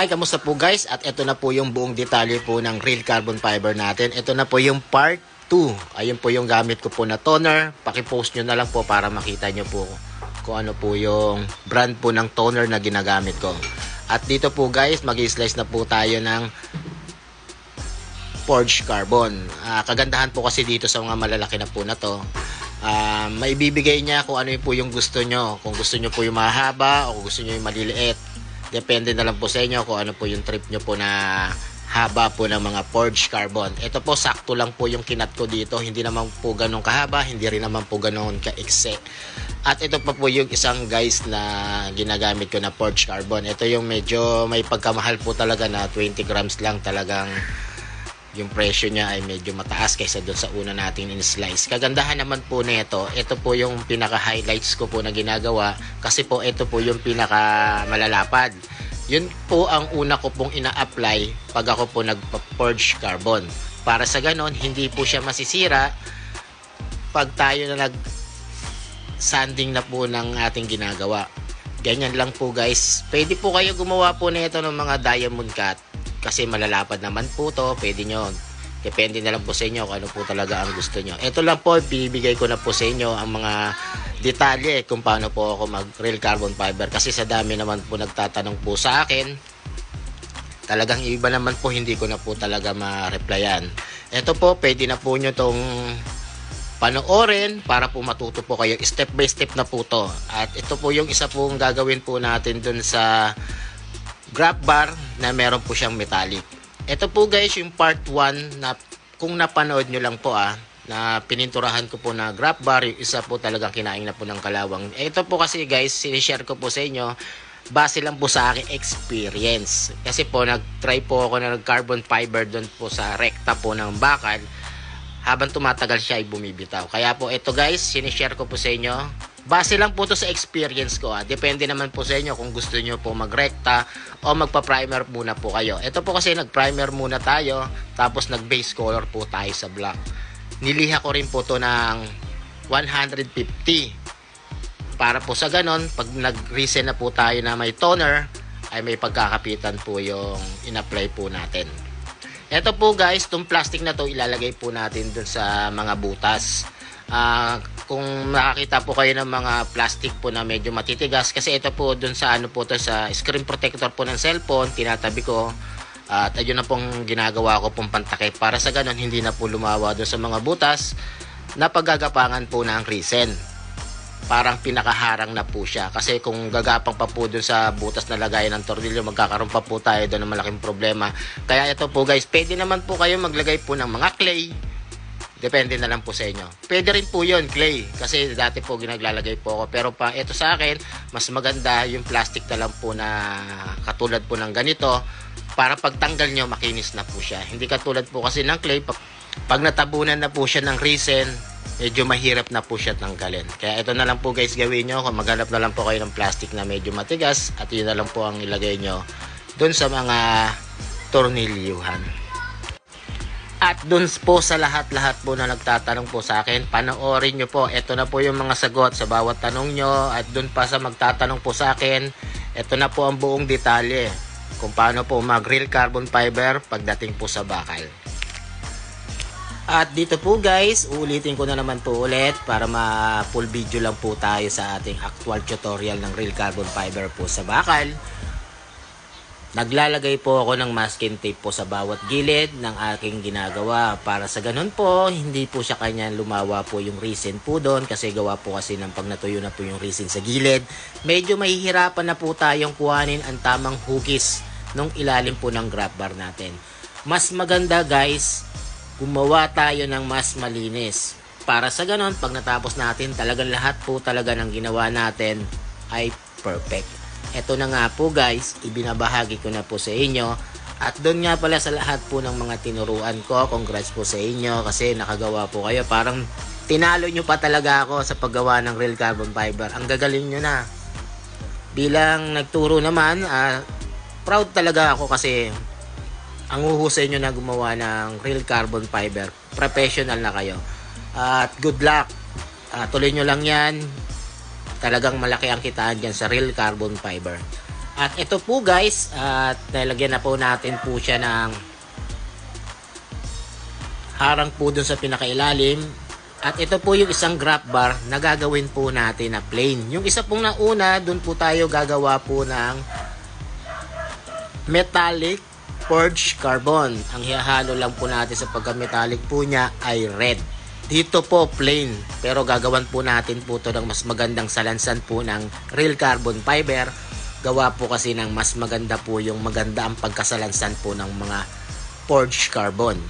Hi, kamusta po guys? At ito na po yung buong detalye po ng real carbon fiber natin. Ito na po yung part 2. Ayun po yung gamit ko po na toner. Pakipost nyo na lang po para makita nyo po kung ano po yung brand po ng toner na ginagamit ko. At dito po guys, mag-slice na po tayo ng forged carbon. Kagandahan po kasi dito sa mga malalaki na po na to, maibibigay niya kung ano po yung gusto nyo. Kung gusto nyo po yung mahaba o kung gusto nyo yung maliliit. Depende na lang po sa inyo kung ano po yung trip nyo po na haba po ng mga forged carbon. Ito po, sakto lang po yung kinat ko dito. Hindi naman po ganun kahaba, hindi rin naman po ganun ka-ekse. At ito pa po yung isang guys na ginagamit ko na forged carbon. Ito yung medyo may pagkamahal po talaga na 20 grams lang talagang yung presyo niya ay medyo mataas kaysa doon sa una natin in-slice. Kagandahan naman po nito, ito po yung pinaka-highlights ko po na ginagawa kasi po ito po yung pinaka-malalapad. Yun po ang una ko pong ina-apply pag ako po nag-forge carbon. Para sa ganon, hindi po siya masisira pag tayo na nag-sanding na po ng ating ginagawa. Ganyan lang po guys. Pwede po kayo gumawa po nito ng mga diamond cut. Kasi malalapad naman po to, pwede nyo. Depende na lang po sa inyo kung ano po talaga ang gusto nyo. Ito lang po, bibigay ko na po sa inyo ang mga detalye kung paano po ako mag real carbon fiber. Kasi sa dami naman po nagtatanong po sa akin, talagang iba naman po hindi ko na po talaga ma-replyan. Ito po, pwede na po nyo tong panoorin para po matuto po kayo. Step by step na po to. At ito po yung isa pong gagawin po natin dun sa grab bar na meron po siyang metallic. Ito po guys yung part 1 na kung napanood nyo lang po na pininturahan ko po na grab bar, yung isa po talagang kinain na po ng kalawang. Ito po kasi guys, sinishare ko po sa inyo base lang po sa aking experience. Kasi po nag-try po ako na carbon fiber doon po sa rekta po ng bakal. Habang tumatagal siya ay bumibitaw. Kaya po ito guys, sinishare ko po sa inyo. Base lang po to sa experience ko. Depende naman po sa inyo kung gusto nyo po magrekta o magpa-primer muna po kayo. Ito po kasi nag-primer muna tayo, tapos nag-base color po tayo sa black. Niliha ko rin po to ng 150. Para po sa ganon, pag nag-resin na po tayo na may toner, ay may pagkakapitan po yung in-apply po natin. Ito po guys, itong plastic na to ilalagay po natin dun sa mga butas. Kung nakakita po kayo ng mga plastic po na medyo matitigas, kasi ito po dun sa ano po to, sa screen protector po ng cellphone, tinatabi ko. At ayun na pong ginagawa ko pong pantakip para sa ganon hindi na po lumawa dun sa mga butas na paggagapangan po ng resin. Parang pinakaharang na po siya. Kasi kung gagapang pa po dun sa butas na lagayan ng tornilyo, magkakaroon pa po tayo doon ng malaking problema. Kaya ito po guys, pwede naman po kayo maglagay po ng mga clay. Depende na lang po sa inyo. Pwede rin po yun, clay. Kasi dati po ginaglalagay po ako. Pero pa ito sa akin, mas maganda yung plastic na lang po na katulad po ng ganito. Para pagtanggal nyo, makinis na po siya. Hindi katulad po kasi ng clay. Pag natabunan na po siya ng resin, medyo mahirap na po siya tanggalin. Kaya ito na lang po guys gawin nyo. Kung maghanap na lang po kayo ng plastic na medyo matigas, at yun na lang po ang ilagay nyo dun sa mga tornilyuhan. At dun po sa lahat-lahat po na nagtatanong po sa akin, panoorin nyo po. Ito na po yung mga sagot sa bawat tanong nyo. At dun pa sa magtatanong po sa akin, ito na po ang buong detalye kung paano po mag real carbon fiber pagdating po sa bakal. At dito po guys, uulitin ko na naman po ulit para ma-full video lang po tayo sa ating actual tutorial ng real carbon fiber po sa bakal. Naglalagay po ako ng masking tape po sa bawat gilid ng aking ginagawa. Para sa ganun po, hindi po siya kanya lumawa po yung resin po doon. Kasi gawa po kasi ng pag natuyo na po yung resin sa gilid, medyo mahihirapan na po tayong kuhanin ang tamang hugis nung ilalim po ng grab bar natin. Mas maganda guys, gumawa tayo ng mas malinis. Para sa ganun, pag natapos natin, talagang lahat po talaga ng ginawa natin ay perfect. Ito na nga po guys, ibinabahagi ko na po sa inyo. At doon nga pala sa lahat po ng mga tinuruan ko, congrats po sa inyo kasi nakagawa po kayo. Parang tinalo nyo pa talaga ako sa paggawa ng real carbon fiber. Ang gagaling nyo na. Bilang nagturo naman, proud talaga ako kasi ang uhusay nyo na gumawa ng real carbon fiber. Professional na kayo. At good luck. Tuloy nyo lang yan. Talagang malaki ang kitaan dyan sa real carbon fiber. At ito po guys, at nilagyan na po natin po siya ng harang po dun sa pinakailalim. At ito po yung isang grab bar na gagawin po natin na plain. Yung isa pong nauna, dun po tayo gagawa po ng metallic forged carbon. Ang hihalo lang po natin sa pagka-metallic po niya ay red. Dito po plain, pero gagawan po natin po to ng mas magandang salansan po ng real carbon fiber. Gawa po kasi ng mas maganda po yung maganda ang pagkasalansan po ng mga forged carbon.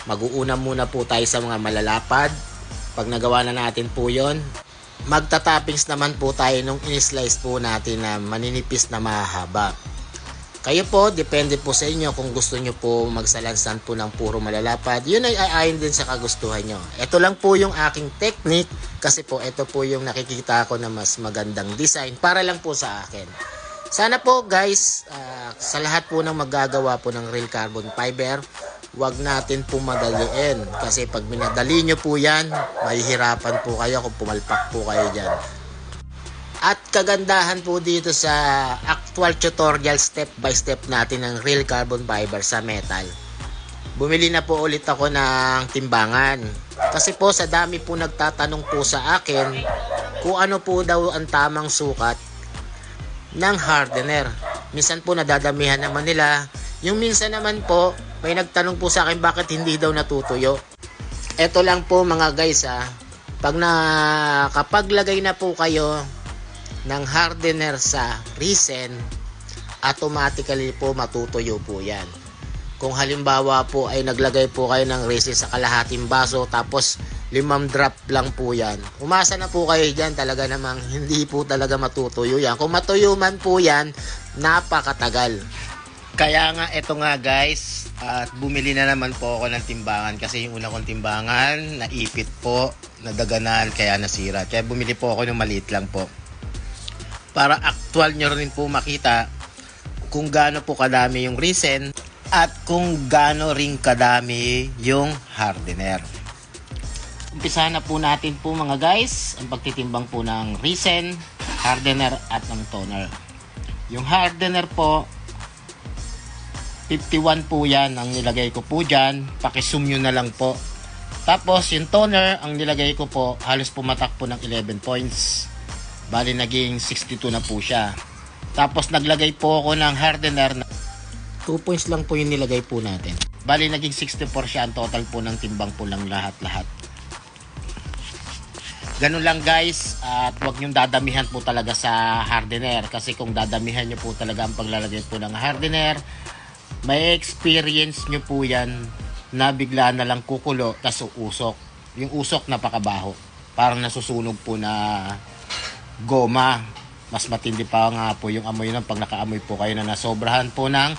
Mag-uuna muna po tayo sa mga malalapad. Pag nagawa na natin po yon, magta-toppings naman po tayo nung in-slice po natin na maninipis na mahaba. Kayo po, depende po sa inyo kung gusto nyo po magsalansan po ng puro malalapad. Yun ay ayon din sa kagustuhan nyo. Ito lang po yung aking technique kasi po ito po yung nakikita ko na mas magandang design para lang po sa akin. Sana po guys, sa lahat po ng maggagawa po ng real carbon fiber, wag natin po madaliin. Kasi pag minadali nyo po yan, mahihirapan po kayo kung pumalpak po kayo dyan. At kagandahan po dito sa actual tutorial step by step natin ng real carbon fiber sa metal. Bumili na po ulit ako ng timbangan. Kasi po sa dami po nagtatanong po sa akin kung ano po daw ang tamang sukat ng hardener. Minsan po nadadamihan naman nila. Yung minsan naman po may nagtanong po sa akin bakit hindi daw natutuyo. Ito lang po mga guys pag nakapaglagay na po kayo ng hardener sa resin, automatically po matutuyo po yan. Kung halimbawa po ay naglagay po kayo ng resin sa kalahating baso tapos 5 drop lang po yan, umasa na po kayo dyan, talaga namang hindi po talaga matutuyo yan. Kung matuyo man po yan, napakatagal. Kaya nga ito nga guys, at bumili na naman po ako ng timbangan kasi yung una kong timbangan naipit po, nadaganan kaya nasira. Kaya bumili po ako ng maliit lang po. Para actual nyo rin po makita kung gaano po kadami yung resin at kung gaano rin kadami yung hardener. Umpisa na po natin po mga guys ang pagtitimbang po ng resin, hardener at ng toner. Yung hardener po 51 po yan ang nilagay ko po dyan, pakisum nyo na lang po. Tapos yung toner ang nilagay ko po halos pumatak po ng 11 points. Bali naging 62 na po siya. Tapos naglagay po ako ng hardener na 2 points lang po yung nilagay po natin. Bali naging 64 siya ang total po ng timbang po lang lahat-lahat. Ganun lang guys, at huwag nyong dadamihan po talaga sa hardener. Kasi kung dadamihan nyo po talaga ang paglalagay po ng hardener, may experience nyo po yan na bigla na lang kukulo tas uusok. Yung usok napakabaho. Parang nasusunog po na goma. Mas matindi pa nga po yung amoy nun pag nakaamoy po kayo na nasobrahan po ng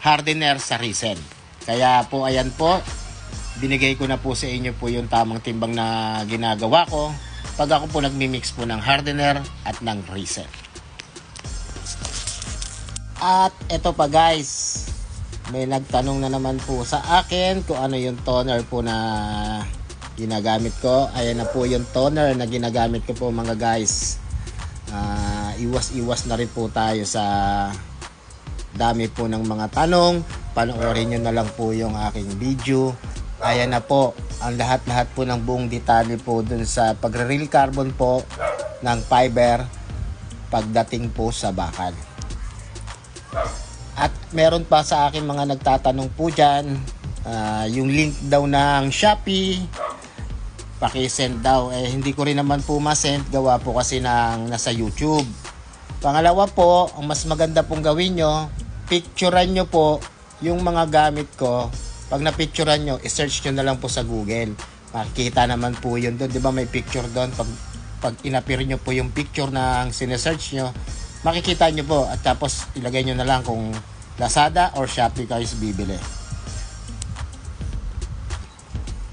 hardener sa resin. Kaya po ayan po, binigay ko na po sa inyo po yung tamang timbang na ginagawa ko pag ako po nagmimix po ng hardener at ng resin. At eto pa guys, may nagtanong na naman po sa akin kung ano yung toner po na ginagamit ko. Ayan na po yung toner na ginagamit ko po mga guys. Iwas-iwas na rin po tayo sa dami po ng mga tanong. Panoorin nyo na lang po yung aking video. Ayan na po ang lahat-lahat po ng buong detalye po dun sa pagre-real carbon po ng fiber pagdating po sa bakal. At meron pa sa akin mga nagtatanong po dyan, yung link daw ng Shopee pakisend daw. Hindi ko rin naman po masend, gawa po kasi ng nasa YouTube. Pangalawa po, ang mas maganda pong gawin nyo, picturean nyo po yung mga gamit ko. Pag na-picturean nyo, i-search nyo na lang po sa Google. Makikita naman po yun doon. Diba may picture doon? Pag in-appear nyo po yung picture ng sinesearch nyo, makikita nyo po. At tapos ilagay nyo na lang kung Lazada or Shopee kayo bibili.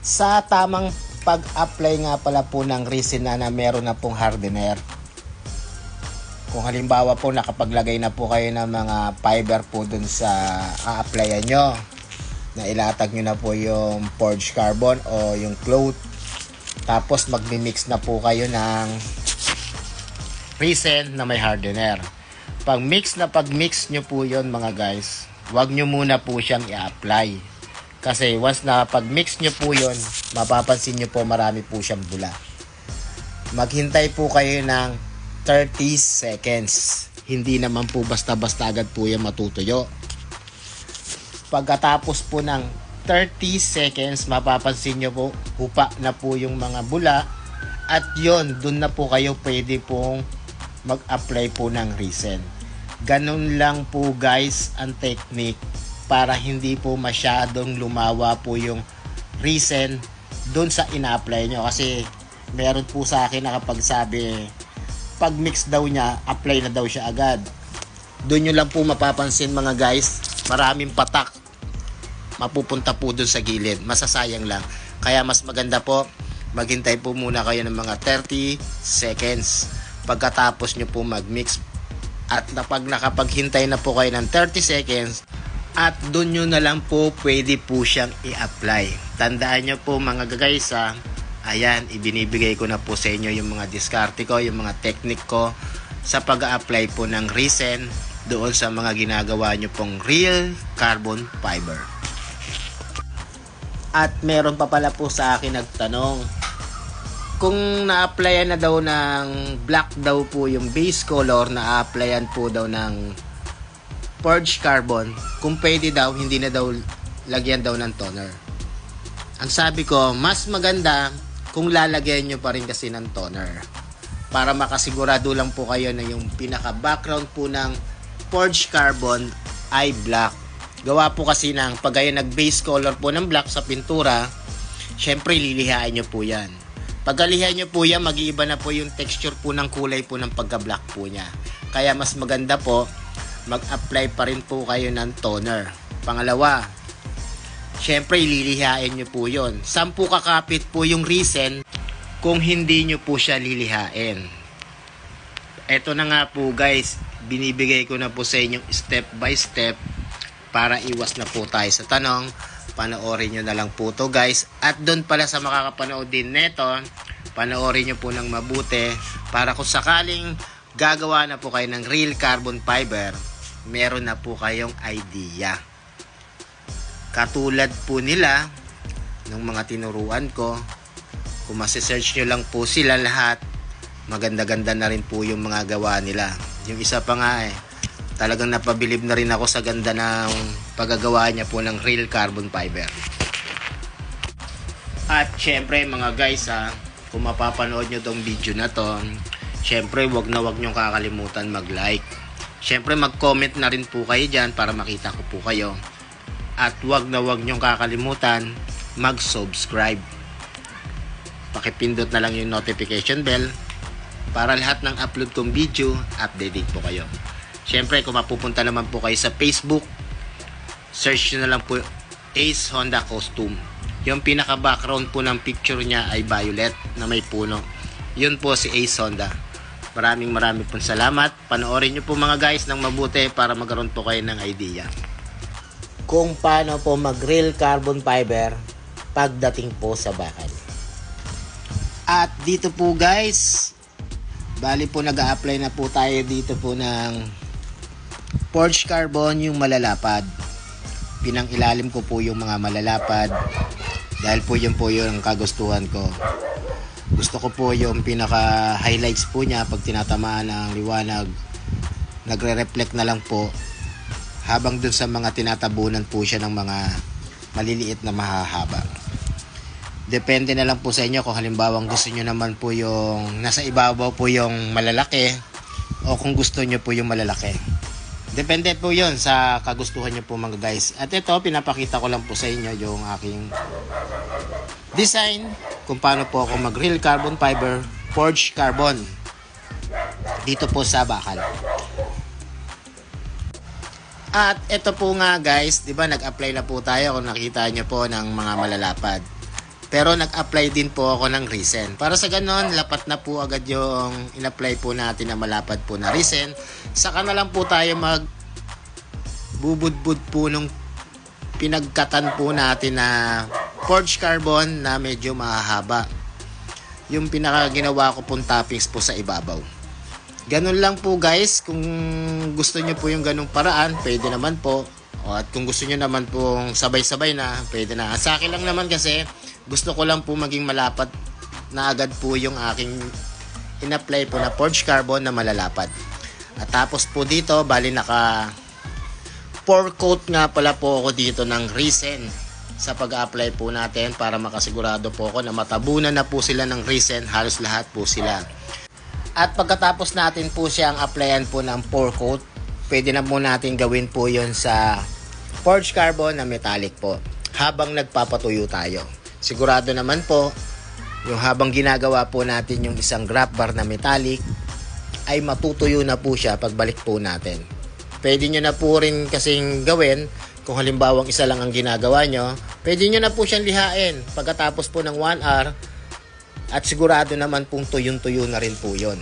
Sa tamang pag-apply nga pala po ng resin na meron na pong hardener. Kung halimbawa po nakapaglagay na po kayo ng mga fiber po dun sa a-applyan nyo, na ilatag nyo na po yung forged carbon o yung cloth, tapos magmi-mix na po kayo ng resin na may hardener. Pag-mix nyo po yon mga guys, wag nyo muna po siyang i-apply. Kasi once na pag-mix nyo po yon, mapapansin nyo po marami po siyang bula. Maghintay po kayo ng 30 seconds. Hindi naman po basta-basta agad po yan matutuyo. Pagkatapos po ng 30 seconds, mapapansin nyo po, hupa na po yung mga bula. At yon, dun na po kayo pwede pong mag-apply po ng resin. Ganun lang po guys ang technique para hindi po masyadong lumawa po yung resin dun sa ina-apply nyo. Kasi meron po sa akin na kapag sabi, pag mix daw niya, apply na daw siya agad. Dun nyo lang po mapapansin mga guys, maraming patak mapupunta po dun sa gilid. Masasayang lang. Kaya mas maganda po, maghintay po muna kayo ng mga 30 seconds. Pagkatapos nyo po mag-mix at nakapaghintay na po kayo ng 30 seconds at doon nyo na lang po pwede po siyang i-apply. Tandaan nyo po mga guys ayan, ibinibigay ko na po sa inyo yung mga diskarte ko, yung mga technique ko sa pag-a-apply po ng resin doon sa mga ginagawa nyo pong real carbon fiber. At meron pa pala po sa akin nagtanong, kung na-applyan na daw ng black daw po yung base color, na-applyan po daw ng forged carbon, kung pwede daw, hindi na daw lagyan daw ng toner. Ang sabi ko, mas maganda kung lalagyan nyo pa rin kasi ng toner. Para makasigurado lang po kayo na yung pinaka-background po ng forged carbon ay black. Gawa po kasi ng pag kayo nag-base color po ng black sa pintura, syempre lilihain nyo po yan. Pagkalihan nyo po yan, mag-iiba na po yung texture po ng kulay po ng pagka-black po niya. Kaya mas maganda po, mag-apply pa rin po kayo ng toner. Pangalawa, syempre lilihain nyo po yun. 10 kakapit po yung resin kung hindi nyo po siya lilihain. Eto na nga po guys, binibigay ko na po sa inyo step by step para iwas na po tayo sa tanong. Panoorin nyo na lang po to guys. At doon pala sa makakapanood din neto, panoorin nyo po ng mabuti para kung sakaling gagawa na po kayo ng real carbon fiber, meron na po kayong idea. Katulad po nila ng mga tinuruan ko, kung masisearch nyo lang po sila lahat, maganda-ganda na rin po yung mga gawa nila. Yung isa pa nga talagang napabilib na rin ako sa ganda ng paggagawa niya po ng real carbon fiber. At syempre mga guys kung mapapanood nyo tong video na to, syempre wag nyo kakalimutan mag-like. Syempre mag-comment na rin po kayo dyan para makita ko po kayo. At wag nyo kakalimutan mag-subscribe. Pakipindot na lang yung notification bell para lahat ng upload kong video, updated po kayo. Siyempre, kung mapupunta naman po kayo sa Facebook, search nyo na lang po Ace Honda Costume. Yung pinaka-background po ng picture niya ay violet na may puno. Yun po si Ace Honda. Maraming pong salamat. Panoorin nyo po mga guys ng mabuti para magkaroon po kayo ng idea kung paano po mag-real carbon fiber pagdating po sa bakal. At dito po guys, bali po nag-a-apply na po tayo dito po ng forged carbon, yung malalapad. Pinang-ilalim ko po yung mga malalapad dahil po yung kagustuhan ko. Gusto ko po yung pinaka-highlights po niya pag tinatamaan ng liwanag, nagre-reflect na lang po, habang dun sa mga tinatabunan po siya ng mga maliliit na mahahaba. Depende na lang po sa inyo kung halimbawa gusto nyo naman po yung nasa ibabaw po yung malalaki o kung gusto nyo po yung malalaki. Depende po yun sa kagustuhan nyo po mga guys. At ito, pinapakita ko lang po sa inyo yung aking design kung paano po ako mag-real carbon fiber forged carbon dito po sa bakal. At ito po nga guys, di ba nag-apply na po tayo kung nakita nyo po ng mga malalapad. Pero nag-apply din po ako ng resin. Para sa ganon, lapat na po agad yung in-apply po natin na malapad po na resin. Saka na lang po tayo magbubudbud po nung pinagkatan po natin na forged carbon na medyo mahahaba. Yung pinakaginawa ko pong toppings po sa ibabaw. Ganun lang po guys, kung gusto nyo po yung ganung paraan, pwede naman po. At kung gusto nyo naman pong sabay-sabay na, pwede na. Sa akin lang naman kasi, gusto ko lang po maging malapat na agad po yung aking in-apply po na forged carbon na malalapad. At tapos po dito, bali naka 4 coat nga pala po ako dito ng resin sa pag-apply po natin para makasigurado po ako na matabunan na po sila ng resin, halos lahat po sila. At pagkatapos natin po siyang applyan po ng 4 coat, pwede na po natin gawin po yon sa forged carbon na metallic po habang nagpapatuyo tayo. Sigurado naman po, yung habang ginagawa po natin yung isang graph bar na metallic, ay matutuyo na po siya pagbalik po natin. Pwede nyo na po rin kasing gawin, kung halimbawang isa lang ang ginagawa nyo, pwede nyo na po siyang lihain pagkatapos po ng 1 hour at sigurado naman pong tuyong-tuyo na rin po yun.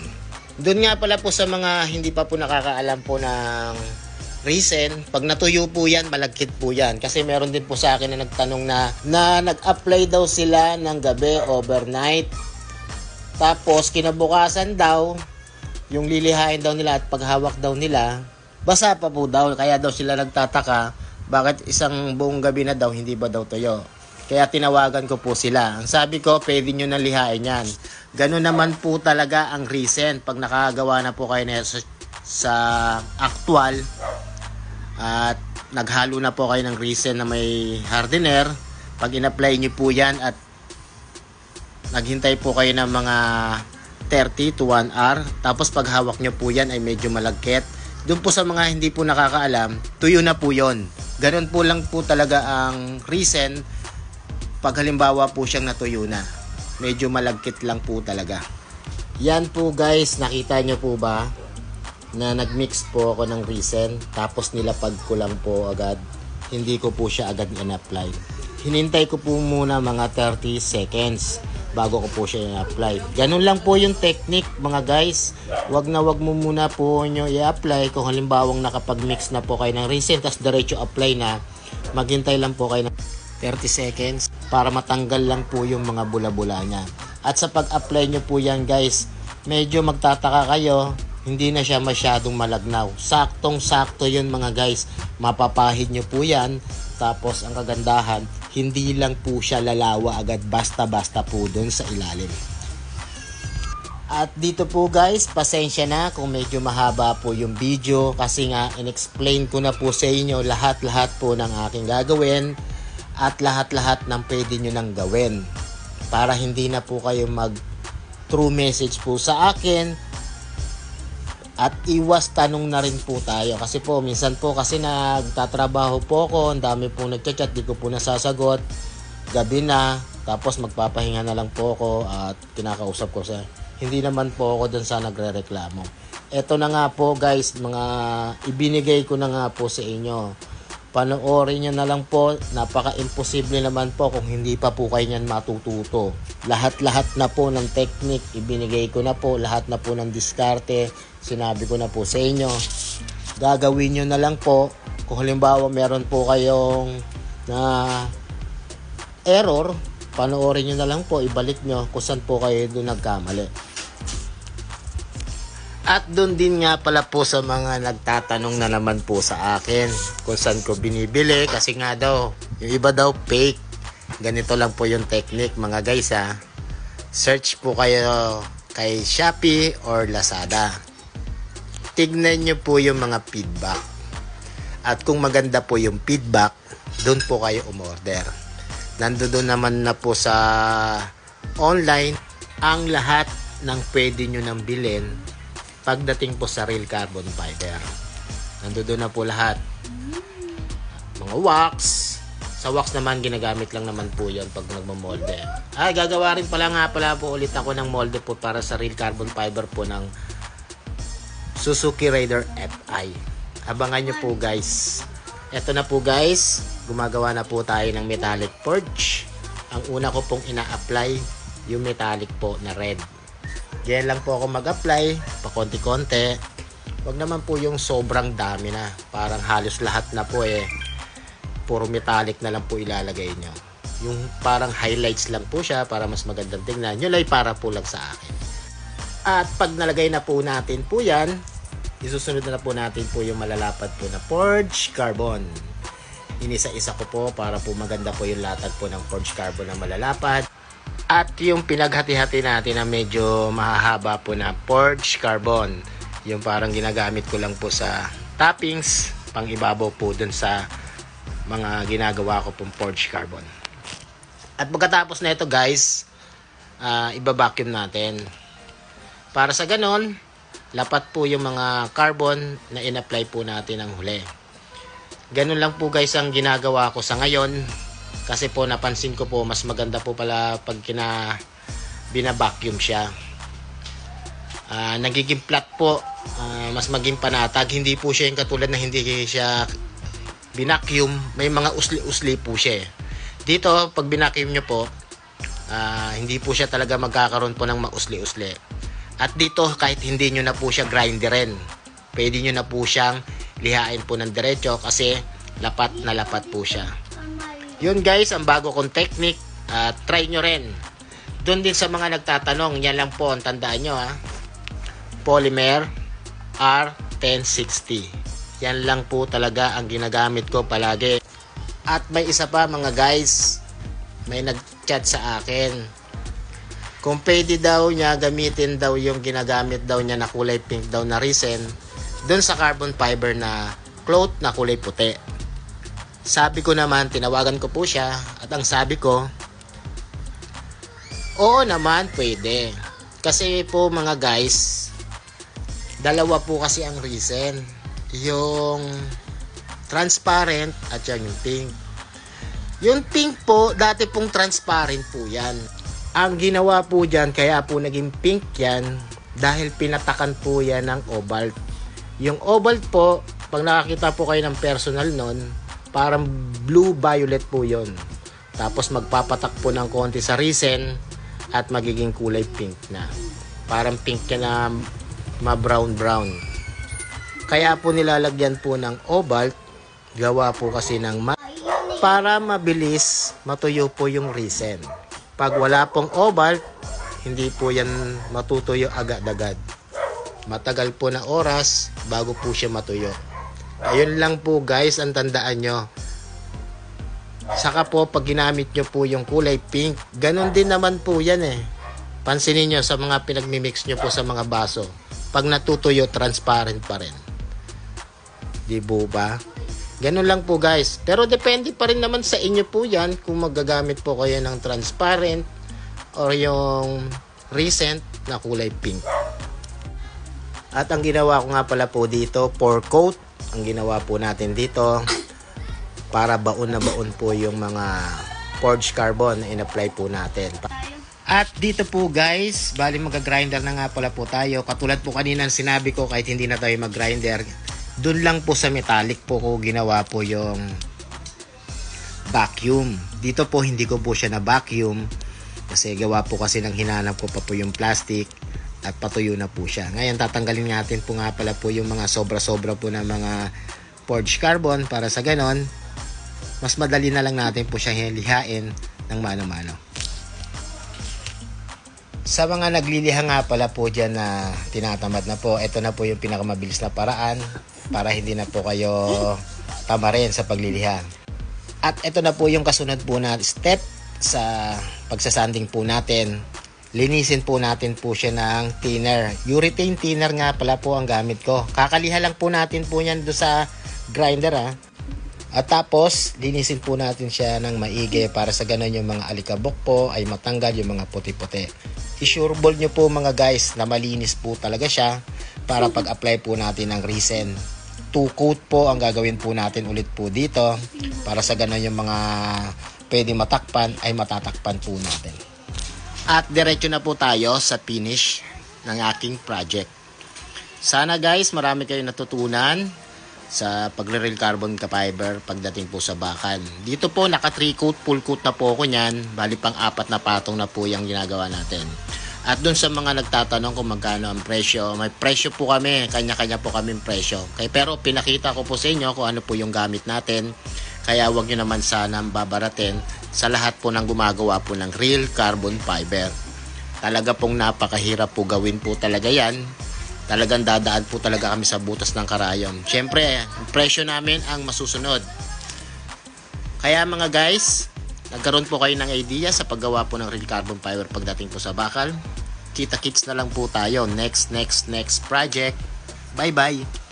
Doon nga pala po sa mga hindi pa po nakakaalam po ng resin, pag natuyo po yan, malagkit po yan. Kasi meron din po sa akin na nagtanong na nag-apply daw sila ng gabi, overnight. Tapos kinabukasan daw, yung lilihain daw nila at paghawak daw nila, basa pa po daw. Kaya daw sila nagtataka, bakit isang buong gabi na daw, hindi ba daw tuyo? Kaya tinawagan ko po sila. Ang sabi ko, pwede nyo nang lihain yan. Ganun naman po talaga ang resin. Pag nakagawa na po kayo na sa actual at naghalo na po kayo ng resin na may hardener, pag in-apply nyo po yan at naghintay po kayo ng mga 30 to 1 hour, tapos pag hawak nyo po yan ay medyo malagkit, doon po sa mga hindi po nakakaalam, tuyo na po yon. Ganun po lang po talaga ang resin pag halimbawa po siyang natuyo na. Medyo malagkit lang po talaga. Yan po guys, nakita nyo po ba na nagmix po ako ng resin tapos nilapag ko lang po agad. Hindi ko po siya agad in-apply. Hinintay ko po muna mga 30 seconds bago ko po siya i-apply. Ganun lang po yung technique mga guys. Wag na wag mo muna po nyo i-apply kung halimbawang nakapag-mix na po kayo ng resin tapos diretso apply na. Maghintay lang po kayo ng 30 seconds para matanggal lang po yung mga bula-bula niya. At sa pag-apply nyo po yan guys, medyo magtataka kayo, hindi na siya masyadong malagnaw. Saktong-sakto yun mga guys. Mapapahid nyo po yan. Tapos ang kagandahan, hindi lang po siya lalawa agad basta-basta po dun sa ilalim. At dito po guys, pasensya na kung medyo mahaba po yung video kasi nga in-explain ko na po sa inyo lahat-lahat po ng aking gagawin at lahat-lahat ng pwede nyo nang gawin para hindi na po kayo mag true message po sa akin at iwas tanong na rin po tayo. Kasi po, minsan po kasi nagtatrabaho po ako, ang dami po nagchat-chat, di ko po nasasagot. Gabi na, tapos magpapahinga na lang po ako at kinakausap ko sa hindi naman po ako dun sa nagre-reklamo. Ito na nga po guys, mga ibinigay ko na nga po sa inyo. Panoorin nyo na lang po, napaka-imposible naman po kung hindi pa po kayo nyan matututo. Lahat-lahat na po ng technique, ibinigay ko na po, lahat na po ng diskarte, sinabi ko na po sa inyo. Gagawin nyo na lang po, kung halimbawa meron po kayong na error, panoorin nyo na lang po, ibalik nyo kung saan po kayo doon nagkamali. At doon din nga pala po sa mga nagtatanong na naman po sa akin kung saan ko binibili kasi nga daw, yung iba daw fake. Ganito lang po yung technique mga guys ha. Search po kayo kay Shopee or Lazada. Tignan nyo po yung mga feedback. At kung maganda po yung feedback, doon po kayo umorder. Nandoon naman na po sa online ang lahat ng pwede nyo nang bilhin pagdating po sa real carbon fiber. Nandoon na po lahat. Mga wax. Sa wax naman, ginagamit lang naman po yon pag nagmamolde. Ay, gagawa rin pala nga pala po ulit ako ng molde po para sa real carbon fiber po ng Suzuki Raider FI. Abangan nyo po guys. Eto na po guys, gumagawa na po tayo ng metallic forge. Ang una ko pong ina-apply, yung metallic po na red. Diyan lang po ako mag-apply, pa konti-konti. Wag naman po yung sobrang dami na. Parang halos lahat na po puro metallic na lang po ilalagay nyo. Yung parang highlights lang po siya para mas magandang tingnan. Yun ay para po lang sa akin. At pag nalagay na po natin po yan, isusunod na po natin po yung malalapad po na forged carbon. Inisa-isa ko po para po maganda po yung latag po ng forged carbon na malalapad. At yung pinaghati-hati natin na medyo mahahaba po na forged carbon, yung parang ginagamit ko lang po sa toppings, pang ibabaw po dun sa mga ginagawa ko pong forged carbon. At pagkatapos na ito guys, iba-vacuum natin. Para sa ganon, lapat po yung mga carbon na in-apply po natin ang huli. Ganun lang po guys ang ginagawa ko sa ngayon. Kasi po napansin ko po mas maganda po pala pag bina-vacuum siya. Nagiging flat po, mas maging panatag. Hindi po siya yung katulad na hindi siya binacuum. May mga usli-usli po siya. Dito pag binacuum nyo po, hindi po siya talaga magkakaroon po ng mausli-usli. At dito kahit hindi nyo na po siya grinderin, pwede nyo na po siyang lihain po ng diretso kasi lapat na lapat po siya. Yun guys, ang bago kong technique, try nyo rin. Doon din sa mga nagtatanong, yan lang po ang tandaan nyo Polymer R1060. Yan lang po talaga ang ginagamit ko palagi. At may isa pa mga guys, may nag-chat sa akin. Kung pwede daw niya gamitin daw yung ginagamit daw niya na kulay pink daw na resin doon sa carbon fiber na cloth na kulay puti. Sabi ko naman, tinawagan ko po siya at ang sabi ko, oo naman pwede. Kasi po mga guys, dalawa po kasi ang resin. Yung transparent at yung pink. Yung pink po, dati pong transparent po yan. Ang ginawa po dyan, kaya po naging pink yan, dahil pinatakan po yan ng obalt. Yung obalt po, pag nakakita po kayo ng personal nun, parang blue-violet po yon. Tapos magpapatak po ng konti sa resin at magiging kulay pink na. Parang pink yan na ma-brown-brown. Kaya po nilalagyan po ng obalt, gawa po kasi ng para mabilis matuyo po yung resin. Pag wala pong obalt, hindi po yan matutuyo agad-agad. Matagal po na oras bago po siya matuyo. Ayun lang po guys ang tandaan nyo. Saka po pag ginamit nyo po yung kulay pink, ganun din naman po yan Pansinin nyo sa mga pinagmimix nyo po sa mga baso. Pag natutuyo, transparent pa rin. Di ba? Ganun lang po guys. Pero depende pa rin naman sa inyo po yan kung magagamit po kayo ng transparent or yung recent na kulay pink. At ang ginawa ko nga pala po dito, pour coat. Ang ginawa po natin dito para baon na baon po yung mga forged carbon na in-apply po natin. At dito po guys, bali mag-grinder na nga pala po tayo. Katulad po kanina sinabi ko kahit hindi na tayo mag-grinder, doon lang po sa metallic po ko ginawa po yung vacuum. Dito po hindi ko po siya na vacuum kasi gawa po kasi ng hinanap ko pa po yung plastic at patuyo na po siya. Ngayon tatanggalin natin po nga pala po yung mga sobra-sobra po na mga forged carbon para sa ganon mas madali na lang natin po siya lihain ng mano-mano. Sa mga nagliliha nga pala po dyan na tinatamad na po, ito na po yung pinakamabilis na paraan para hindi na po kayo tamarin sa pagliliha. At ito na po yung kasunod po na step sa pagsasanding po natin. Linisin po natin po siya ng thinner. Urethane thinner nga pala po ang gamit ko. Kakaliha lang po natin po yan doon sa grinder At tapos, linisin po natin siya ng maigi para sa ganun yung mga alikabok po ay matanggal yung mga puti-puti. I-sureball nyo po mga guys na malinis po talaga siya para pag-apply po natin ng resin. 2 coat po ang gagawin po natin ulit po dito para sa ganun yung mga pwede matakpan ay matatakpan po natin. At diretso na po tayo sa finish ng aking project. Sana guys marami kayong natutunan sa pagre-real carbon fiber pagdating po sa bakal. Dito po naka 3 coat, full coat na po ako niyan. Bali pang 4 na patong na po yung ginagawa natin. At dun sa mga nagtatanong kung magkano ang presyo, may presyo po kami, kanya-kanya po kaming presyo. Pero pinakita ko po sa inyo kung ano po yung gamit natin. Kaya wag nyo naman sana babaratin sa lahat po ng gumagawa po ng real carbon fiber. Talaga pong napakahirap po gawin po talaga yan. Talagang dadaan po talaga kami sa butas ng karayom. Siyempre, presyo namin ang masusunod. Kaya mga guys, nagkaroon po kayo ng idea sa paggawa po ng real carbon fiber pagdating po sa bakal. Kita-kits na lang po tayo. Next project. Bye-bye!